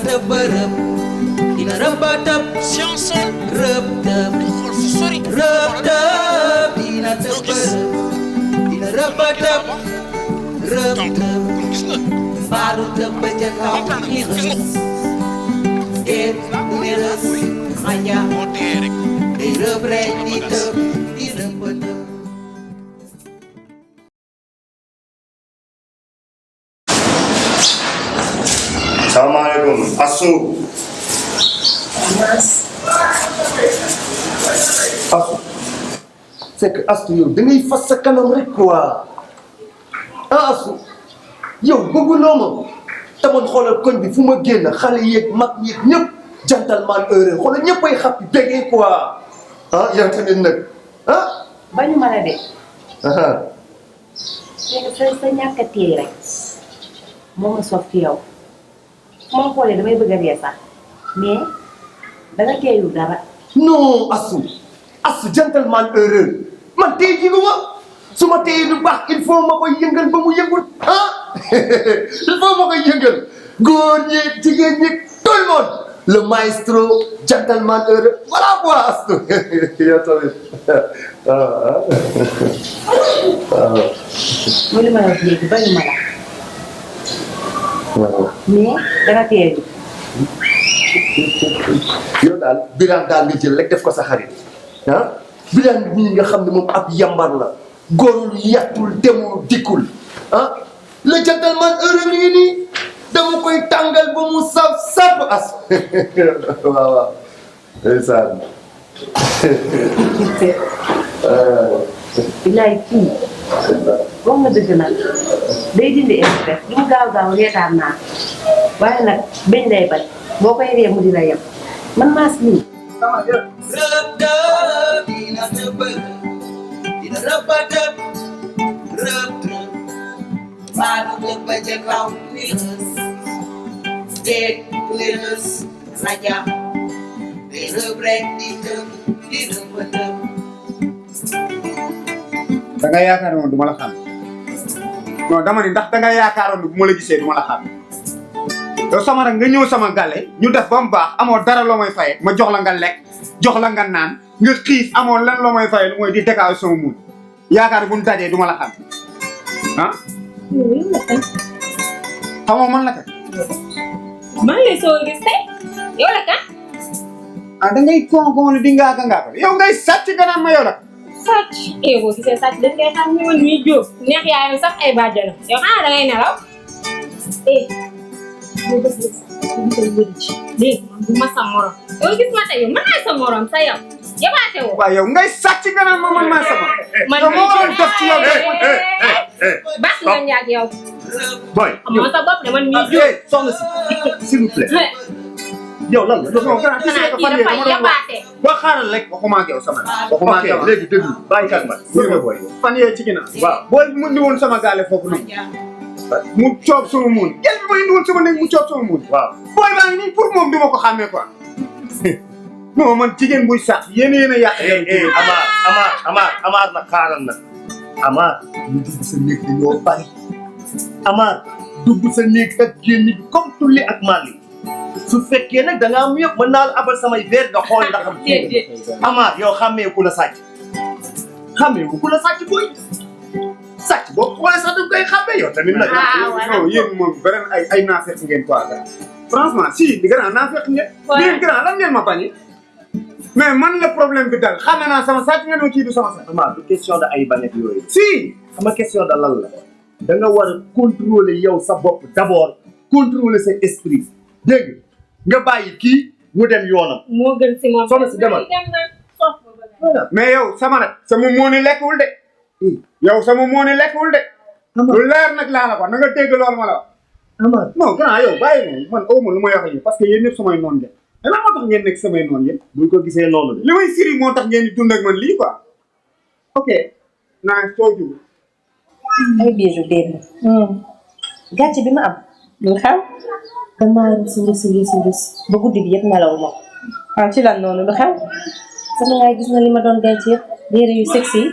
tëbërëb dina rëbëtëb science rëbtëb sori rëbtëb dina tëbërëb dina rëbëtëb rëbtëb gis nga baalu tëb ba ca kaw di rës déet di rës xaña moo dee rek day rëb rek di tëb di rëbëtëb. Assalamualaikum. Asu. Asu. C'est que Asu yow da ngay fas sa kanam rek quoi. Ah Asu. Yow bëgguloo ma. te man xoolal koñ bi fu ma génn xale yeeg mag yeeg ñëpp gentleman heureux xoolal ñëppay xappi bégee quoi. Ah yow tamit nag ah. bañu ma la de. ah. sa ñàkk a téye rek moo ma soof ci yow. moo xoolee damay bëgg a dee sax mais danga teeyul dara. non Asu gentleman heureux man tey jigu ma su ma tey lu baax il faut ma koy yëngal ba mu yëngul ah il faut ma koy yëngal góor ñi jigéen ñi tout le monde le maestro gentleman heureux voilà quoi Asu yow tamit waaw. mooy li ma la wax léegi bañu ma la mais danga teeyul. yow daal Birane daal nga jël rek def ko sa xarit ah Birane mii nga xam ne moom ab yambar la góorul yàttul demul dikkul ah le gentleman heureux mi ngi nii dama koy tàngal ba mu saf sap as waaw waaw ndeysaan bilaay kii wax nga dëgg nag day dindi stress lu mu gaaw gaaw reetaan naa waaye nag bañ lay bañ boo koy ree mu di la yem man maas nii rëbtëb dina tëbërëb dina rëbëtëb rëbtëb baalu tëb ba ca kaw di rës déet di rës raja day rëb rek di tëb di rëbëtëb. da nga yaakaaroon du ma la xam non dama ni ndax da nga yaakaaroon bu ma la gisee du ma la xam yow sama rek nga ñëw sama gàlle ñu def ba mu baax amoo dara loo may faye ma jox la nga lekk jox la nga naan nga xiif amoo lan loo may faye lu mooy di dékaaw sama muun yaakaar bu ñu dajee du ma la xam ah. xamoo man la kat. man lay soo gis tey yow la kan. ah da ngay kon di ngaaka yow ngay sàcc gannaaw ma yow la. sàcc boo gisee sàcc dañ koy xam ñëwoon ñuy jóob neex yaayam sax ay bàjjana yow xanaa da ngay nelaw boo bëggee sax bu koy wëri ci dégg man bu ma sa morom yow gis ma tey yow man maay sa morom sa yow yabaate woo waaw yow ngay sàcc gannaaw ma man maa sama man yow moo waroon def ci yow bas nga ñaag yow boy xamoo sa bopp de man mii jóob soxna si s'il vous plaît yow lan la non grand gis nga kii dafay yabaate boo xaaral rek waxuma ak yow sama waxuma ak yow léegi déglu bàyyi kat man boy fan yee ci ginnaaw waaw booy mu indi woon sama gaale foofu noonu mu coob sama muun gel bi ma indi woon sama néeg mu coob sama muun waaw booy baa ngi nii pour moom du ma ko xàmmee quoi non man jigéen buy sax yéen a yàq Amar nag xaaral nag Amar ñu dugg sa néeg dañoo bari Amar dugg sa néeg ak génn bi comme tulli ak màlli su fekkee nag da nga am yëpp mën naa la abal samay verre nga xool ndax am Amar yow xàmmee ku la sàcc xàmmee ku la sàcc booy sàcc boo xoolee sax da koy xàmmee yow tamit nag non yéen moom beneen ay naafeq ngeen quoi franchement si di grand naafeq ngeen yéen grand lan ngeen ma bañi mais man la problème bi dal xamee naa sama sàcc ngeen ma kii du sama sàcc Amar du question de ay bañet yooyu si sama question de lan la da nga war a contrôler yow sa bopp d'abord contrôler sa esprit dégg nga bàyyi kii mu dem yoonam. moo gën si moom soxna si demal mais yow sama nag sama mooni lekkwul de yow sama mooni lekkwul de lu leer nag laa la ko na nga dégg loolu ma la wax Amar non grand yow bàyyi moom man awma lu may wax yi parce que yéen ñëpp samay noonu ngeen te lan moo tax ngeen nekk samay noonu yéen buñ ko gisee noonu de li may siri moo tax ngeen di dund ak man lii quoi ok naa soo jug ay biiru démb gàcce bi ma am lu xew damaa rus ba guddi bi yëpp nelaw ma waaw ci lan noonu lu xew sama yaay gis na li ma doon denc yëpp yére yu sexy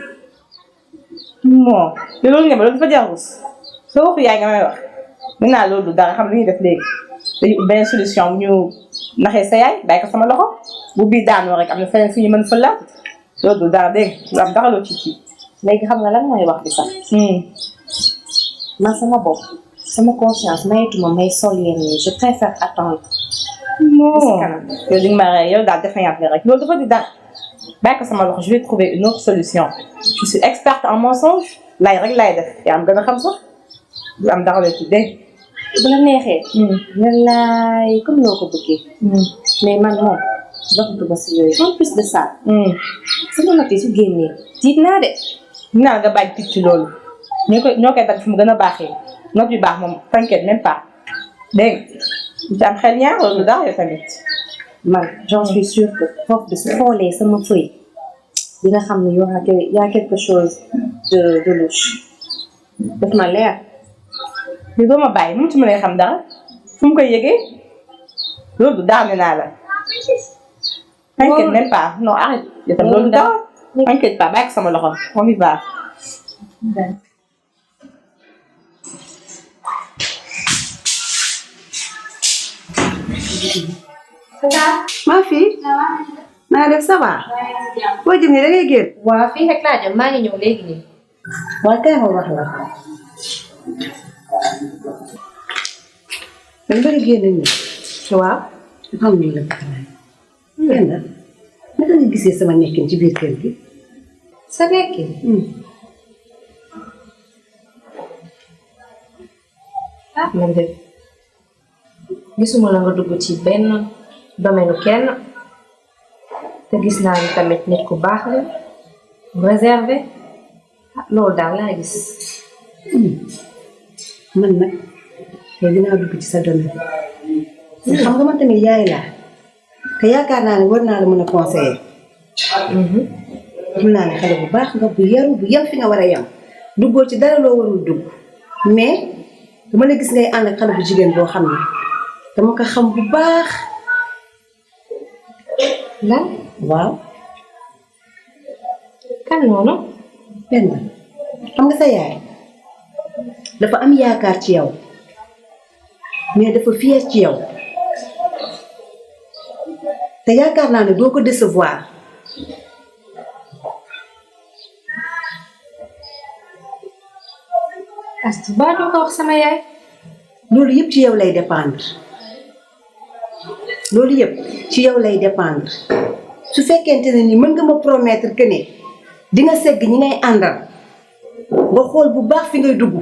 moo loolu nga ma loolu dafa jarus soo waxu yaay nga may wax maintenant loolu dara xam lu ñuy def léegi dañu benn solution bu ñu naxee sa yaay bàyyi ko sama loxo bu bii daanoo rek am na feneen fu ñu mën fa la loolu dara dégg nga am dara loo ci kii. léegi xam nga lan mooy wax bi sax. man sama bopp sama conscience mayetuma may sol yenn yi je préfère attendre. non yow di nga ma rey yow daal défaillante nga rek loolu dafa di dara bàyyi ko sama loxo je vais trouver une autre solution je suis experte en mensonge lay rek lay def yaa am gën a xam sax du am dara loo ci dégg. bu la neexee. wallaay comme noo ko bëggee. mais man moom doxatu ba si yooyu en plus de ça. sama note yi su génnee tiit naa de. naa nga bàyyi tiit ci loolu ñoo koy dagg fu mu gën a baaxee note yu baax moom t'inquiète même pas dégg nga ci am xel ñaar loolu dara yow tamit. man j'en suis sûre que foofu de su xoolee sama feuille dina xam ne y a quelque chose de louche daf ma leer. li doo ma bàyyi mu ci mën a xam dara fu mu koy yëgee loolu du dara ne naa la. t'inquiète même pas non arrête. yow tam loolu dara t'inquiète pas bàyyi ko sama loxo on y va. maa fi naa def ça va boo jëm ni da ngay génn waa fii rek laa jëm maa ngi ñëw léegi nii. waaye kay ma wax la dañ bëri génn ni waaw dafa am ñu la kenn naka nga gisee sama nekkin ci biir kër gi sa nekkin. man de gisuma la nga dugg ci benn domaine kenn te gis naa ni tamit nit ku baax la réservé loolu daal laa gis. man nag tey dinaa dugg ci sa domaine xam nga man tamit yaay laa te yaakaar naa ne war naa la mën a conseiller. xam naa ne xale bu baax nga bu yaru bu yem fi nga war a yem duggoo ci dara loo warul dugg mais dama la gis ngay ànd ak xale bu jigéen boo xam ne dama ko xam bu baax. lan waaw. kan noonu. benn xam nga sa yaay dafa am yaakaar ci yow mais dafa fier ci yow te yaakaar naa ne doo ko décevoir. Astu ba doo ko wax sama yaay. loolu yëpp ci yow lay dépendre loolu yëpp ci yow lay dépendre su fekkente ne ni mën nga ma promettre que ne di nga segg ñi ngay àndal nga xool bu baax fi ngay dugg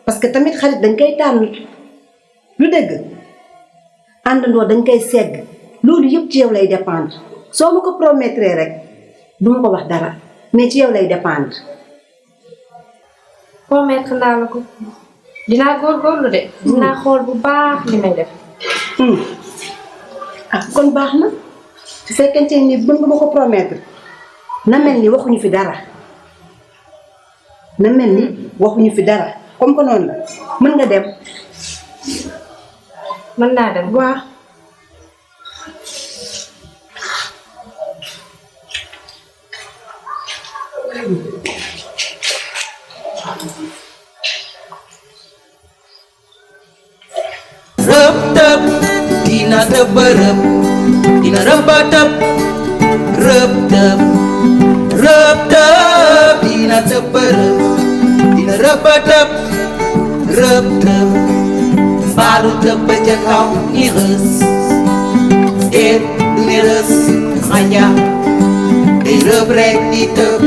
parce que tamit xarit dañ koy tànn lu dëgg àndandoo dañ koy segg loolu yëpp ci yow lay dépendre soo ma ko promettre rek du ma ko wax dara mais ci yow lay dépendre. promettre naa la ko dinaa góorgóorlu de. dinaa xool bu baax li may def. ah kon baax na su fekkente ni mën nga ma ko promettre na mel ni waxuñu fi dara na mel ni waxuñu fi dara comme que noonu la mën nga dem. mën naa dem waaw. rëb tëb dina tëb rëb dina rëba tëb rëb tëb rëb tëb dina tëb rëb dina rëba tëb rëb tëb baalu tëb ba ca kaw ni rës déet du ni rës xaja day rëb rek di tëb